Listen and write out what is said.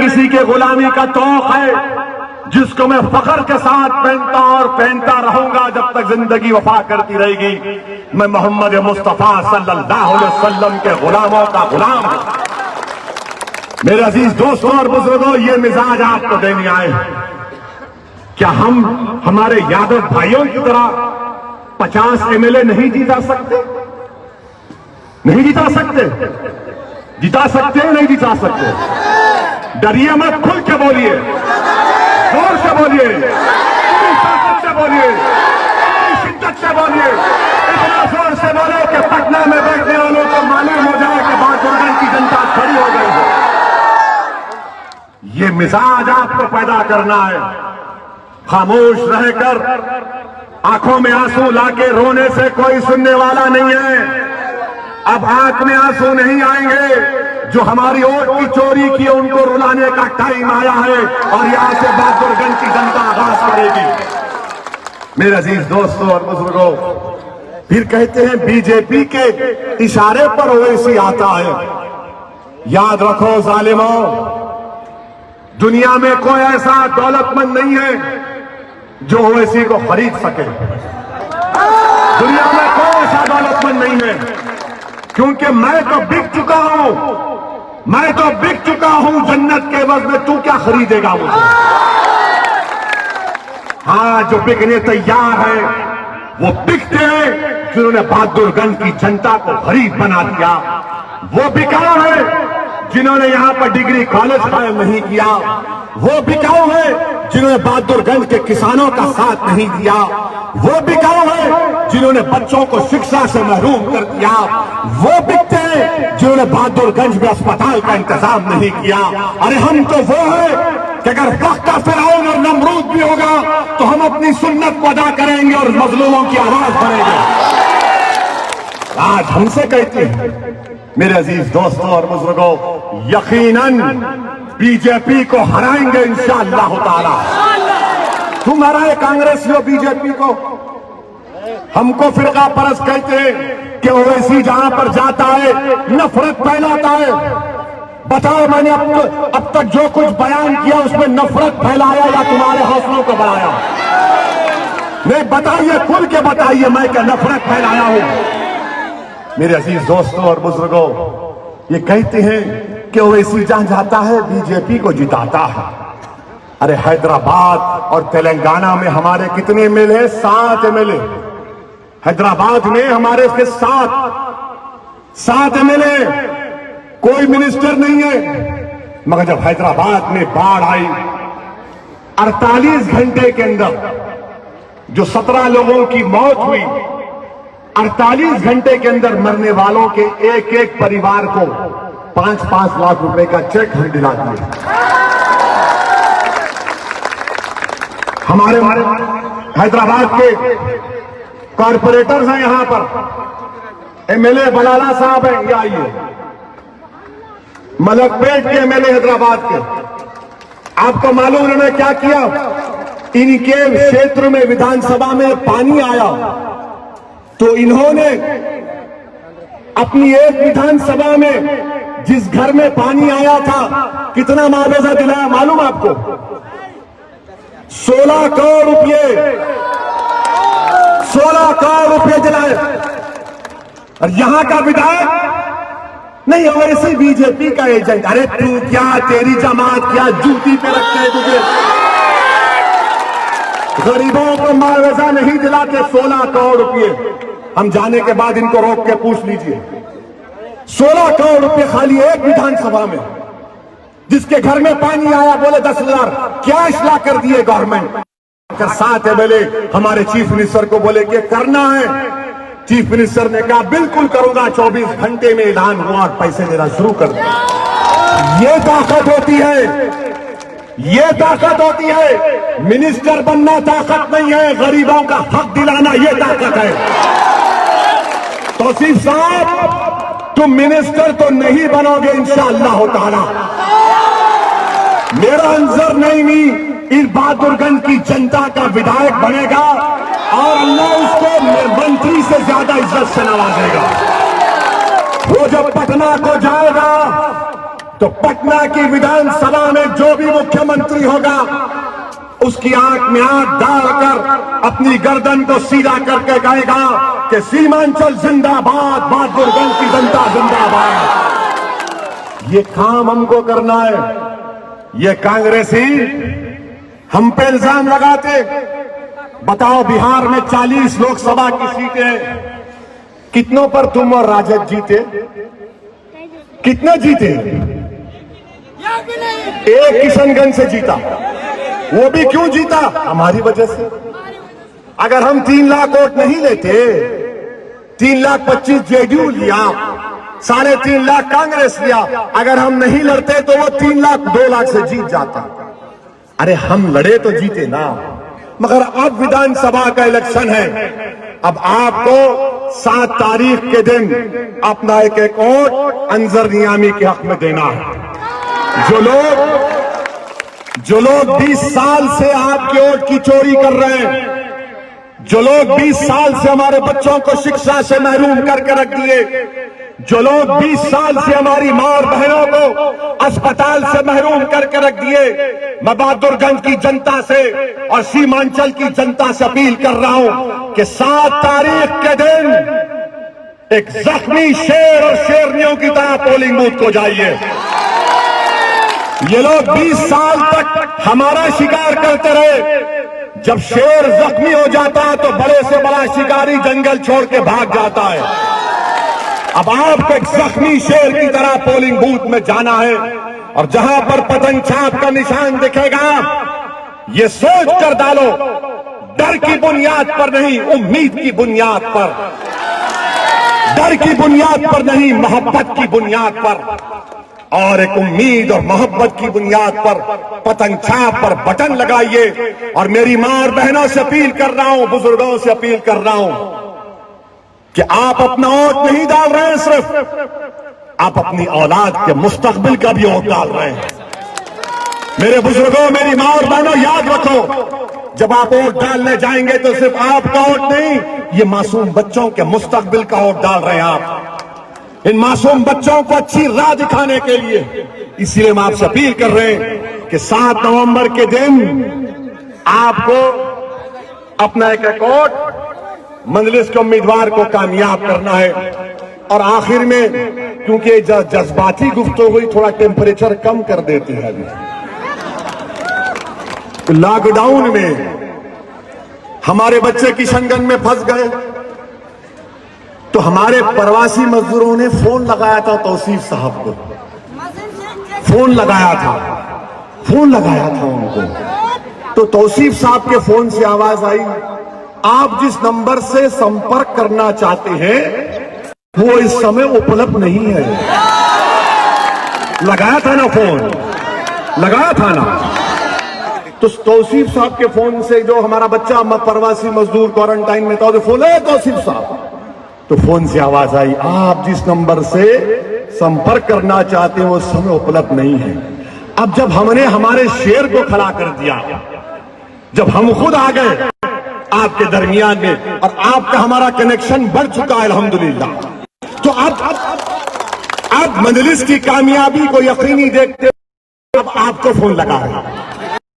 किसी के गुलामी का तौक है जिसको मैं फख्र के साथ पहनता और पहनता रहूंगा जब तक जिंदगी वफा करती रहेगी। मैं मोहम्मद मुस्तफा सल्लल्लाहु अलैहि वसल्लम के गुलामों का गुलाम हूं। मेरे अजीज दोस्तों और बुजुर्गों, ये मिजाज आपको देने आए। क्या हम हमारे यादव भाइयों की तरह 50 MLA नहीं जीता सकते? नहीं जिता सकते? जिता सकते हैं? नहीं जिता सकते? डरिए मत, खुल के बोलिए, जोर से बोलिए, पूरी ताकत से बोलिए, पूरी शिद्दत से बोलिए, इतना जोर से बोले कि पटना में बैठने वालों को मालूम हो जाए कि बहादुरगंज की जनता खड़ी हो गई है। ये मिजाज आपको पैदा करना है। खामोश रहकर आंखों में आंसू लाके रोने से कोई सुनने वाला नहीं है। अब आंख में आंसू नहीं आएंगे। जो हमारी वोट की चोरी की उनको रुलाने का टाइम आया है और यहां से बहादुरगंज की जनता आगाज करेगी। मेरे अजीज दोस्तों और बुजुर्गों, फिर कहते हैं बीजेपी के इशारे पर ओवैसी आता है। याद रखो जालिमों, दुनिया में कोई ऐसा दौलतमंद नहीं है जो ओवैसी को खरीद सके। दुनिया में कोई ऐसा दौलतमंद नहीं है, क्योंकि मैं तो बिक चुका हूं, मैं तो बिक चुका हूं जन्नत के एवज में। तू क्या खरीदेगा मुझे? हाँ, जो बिकने तैयार है वो बिकते हैं जिन्होंने बहादुरगंज की जनता को गरीब बना दिया। वो बिकाऊ है जिन्होंने यहां पर डिग्री कॉलेज कायम नहीं किया। वो बिकाऊ है जिन्होंने बहादुरगंज के किसानों का साथ नहीं दिया। वो बिकाऊ है जिन्होंने बच्चों को शिक्षा से महरूम कर दिया। वो बिकते हैं जिन्होंने बहादुरगंज में अस्पताल का इंतजाम नहीं किया। अरे हम तो वो है कि अगर वक्त का फिरौन और नमरूद भी होगा तो हम अपनी सुन्नत को अदा करेंगे और मजलूमों की आवाज भरेंगे। आज हमसे कहते हैं मेरे अजीज दोस्तों और बुजुर्गों, यकीनन बीजेपी को हराएंगे इंशाअल्लाह ताला। तुम हराए कांग्रेसियों बीजेपी को। हमको फिरका परस्त कहते हैं कि ओवैसी जहां पर जाता है नफरत फैलाता है। बताओ, मैंने अब तक जो कुछ बयान किया उसमें नफरत फैलाया या तुम्हारे हौसलों को बढ़ाया? नहीं, बताइए, खुल के बताइए, मैं क्या नफरत फैलाया हूं? मेरे अजीज दोस्तों और बुजुर्गों, ये कहते हैं कि ओवैसी जहां जाता है बीजेपी को जिताता है। अरे हैदराबाद और तेलंगाना में हमारे कितने MLA? 7 MLA। हैदराबाद में हमारे से 7 MLA, कोई मिनिस्टर नहीं है। मगर जब हैदराबाद में बाढ़ आई, 48 घंटे के अंदर जो 17 लोगों की मौत हुई, 48 घंटे के अंदर मरने वालों के एक एक परिवार को 5-5 लाख रुपए का चेक हम दिला दिए। हमारे हैदराबाद के कॉरपोरेटर्स हैं, यहां पर MLA बलाला साहब हैं, ये आइए, मलकपेट के MLA हैदराबाद के। आपको मालूम उन्होंने क्या किया? इनके क्षेत्र में विधानसभा में पानी आया तो इन्होंने अपनी एक विधानसभा में जिस घर में पानी आया था कितना मुआवजा दिलाया मालूम आपको? 16 करोड़ रुपए, 16 करोड़ रुपए दिलाए। और यहां का विधायक नहीं, वैसे बीजेपी का एजेंट। अरे तू क्या, तेरी जमात क्या जूती पे रखते हैं तुझे? गरीबों को मुआवजा नहीं दिलाते। 16 करोड़ रुपए हम जाने के बाद इनको रोक के पूछ लीजिए। 16 करोड़ रुपए खाली एक विधानसभा में। जिसके घर में पानी आया बोले 10,000 कैश ला कर दिए गवर्नमेंट। 7 MLA हमारे चीफ मिनिस्टर को बोले कि करना है। चीफ मिनिस्टर ने कहा बिल्कुल करूंगा, 24 घंटे में ऐलान हुआ और पैसे देना शुरू कर दिया। ये ताकत होती है, ये ताकत होती है। मिनिस्टर बनना ताकत नहीं है, गरीबों का हक दिलाना ये ताकत है। तौसीफ साहब, तुम मिनिस्टर तो नहीं बनोगे इंशाअल्लाह ताला। मेरा अंजर नईमी इस बहादुरगंज की जनता का विधायक बनेगा और अल्लाह उसको मंत्री से ज्यादा इज्जत से नवाजेगा। वो जब पटना को जाएगा तो पटना की विधानसभा में जो भी मुख्यमंत्री होगा उसकी आंख में आंख डालकर अपनी गर्दन को सीधा करके कहेगा कि सीमांचल जिंदाबाद, बहादुरगंज की जनता जिंदाबाद। ये काम हमको करना है। ये कांग्रेसी हम पे इल्जाम लगाते, बताओ बिहार में 40 लोकसभा की सीटें, कितनों पर तुम और राजद जीते? कितना जीते? एक किशनगंज से जीता, वो भी क्यों जीता? हमारी वजह से। अगर हम 3 लाख वोट नहीं लेते, 3,25,000 जेडीयू लिया, 3.5 लाख कांग्रेस लिया, अगर हम नहीं लड़ते तो वो 3 लाख 2 लाख से जीत जाता। अरे हम लड़े तो जीते ना। मगर अब विधानसभा का इलेक्शन है, अब आपको 7 तारीख के दिन अपना एक वोट अंजर नियामी के हक में देना है। जो लोग 20 साल से आपके वोट की चोरी कर रहे हैं, जो लोग 20 साल से हमारे बच्चों को शिक्षा से महरूम करके रख दिए, जो लोग 20 साल से हमारी मां और बहनों को अस्पताल से महरूम करके रख दिए, मैं बहादुरगंज की जनता से और सीमांचल की जनता से अपील कर रहा हूं कि 7 तारीख के दिन एक जख्मी शेर और शेरनियों की तरह पोलिंग बूथ को जाइए। ये लोग 20 साल तक हमारा शिकार करते रहे। जब शेर जख्मी हो जाता है तो बड़े से बड़ा शिकारी जंगल छोड़ के भाग जाता है। अब आपको एक जख्मी शेर की तरह पोलिंग बूथ में जाना है और जहां पर पतंग छाप का निशान दिखेगा, ये सोच कर डालो, डर की बुनियाद पर नहीं, उम्मीद की बुनियाद पर, डर की बुनियाद पर नहीं, मोहब्बत की बुनियाद पर, और एक उम्मीद और मोहब्बत की बुनियाद पर पतंग छाप पर बटन लगाइए। और मेरी मां और बहनों से अपील कर रहा हूं, बुजुर्गों से अपील कर रहा हूं कि आप अपना वोट नहीं डाल रहे हैं, सिर्फ आप अपनी औलाद के मुस्तकबिल का भी वोट डाल रहे हैं। मेरे बुजुर्गों, मेरी मां और बहनों, याद रखो, जब आप वोट डालने जाएंगे तो सिर्फ आपका वोट नहीं, ये मासूम बच्चों के मुस्तकबिल का वोट डाल रहे हैं आप। इन मासूम बच्चों को अच्छी राह दिखाने के लिए, इसीलिए हम आपसे अपील कर रहे हैं कि 7 नवंबर के दिन आपको अपना एक वोट मजलिस के उम्मीदवार को कामयाब करना है। और आखिर में, क्योंकि जज्बाती गुफ्तगू हुई, थोड़ा टेम्परेचर कम कर देते हैं। अभी लॉकडाउन में हमारे बच्चे किशनगंज में फंस गए तो हमारे प्रवासी मजदूरों ने फोन लगाया था तौसीफ साहब को, फोन लगाया था उनको। तो तौसीफ साहब के फोन से आवाज आई, आप जिस नंबर से संपर्क करना चाहते हैं वो इस समय उपलब्ध नहीं है। लगाया था ना फोन, लगाया था ना। तो तौसीफ साहब के फोन से, जो हमारा बच्चा प्रवासी मजदूर क्वारंटाइन में था, फोन है तौसीफ साहब, तो फोन से आवाज आई, आप जिस नंबर से संपर्क करना चाहते हैं वो उस समय उपलब्ध नहीं है। अब जब हमने हमारे शेर को खड़ा कर दिया, जब हम खुद आ गए आपके दरमियान में और आपका हमारा कनेक्शन बढ़ चुका है अल्हम्दुलिल्लाह, तो अब मजलिस की कामयाबी को यकीनी देखते अब आपको फोन लगा है।